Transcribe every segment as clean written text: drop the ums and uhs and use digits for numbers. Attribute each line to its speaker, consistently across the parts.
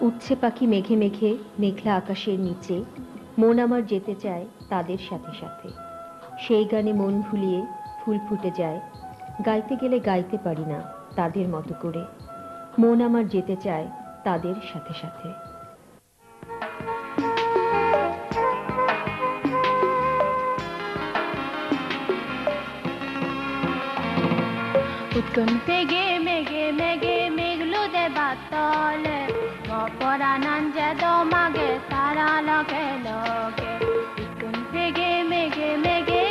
Speaker 1: উড়ছে পাখি মেঘে মেঘে মেঘলা আকাশের নিচে, মন আমার যেতে চায় তাদের সাথে সাথে। সেই গানে মন ভুলিয়ে ফুল ফুটে যায়, গাইতে গেলে গাইতে পারি না তাদের মতো করে। মন আমার যেতে চায় তাদের সাথে সাথে।
Speaker 2: উৎকণ্ঠে মেঘে মেঘে মেঘলো দেবা তলে অপরাণান যে দমাগে তারা লগে লগে উৎকণ্ঠে মেঘে মেঘে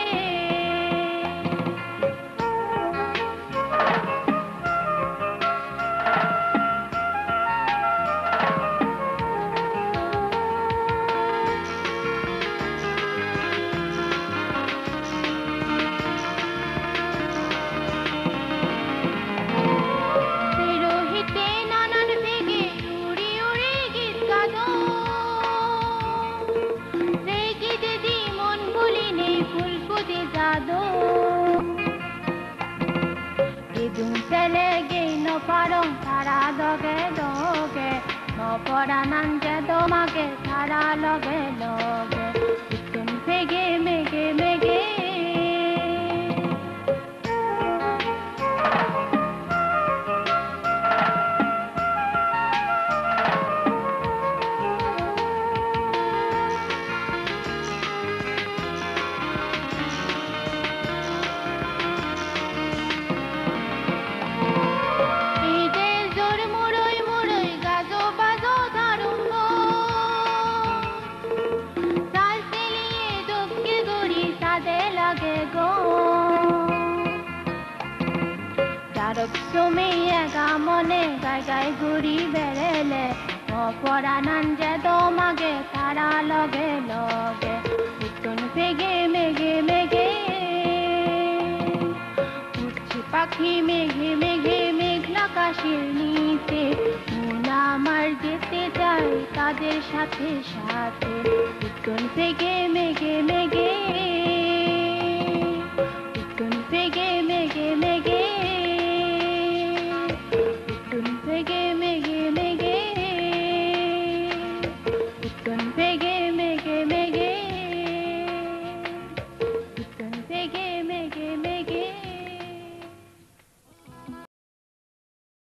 Speaker 2: পরাণান যে দমাগে তারা লগে লগে উৎকণ্ঠে মেঘে মেঘে মনে গায় গায় ঘুরি বেড়েলে অপরাণান যে দমাগে তারা লগে লগে উৎকণ্ঠে মেঘে মেঘে উঠছে পাখি মেঘে মেঘে মেঘলা আকাশের নিচে, মন আমার যেতে চায় তাদের সাথে সাথে উৎকণ্ঠে মেঘে মেঘে।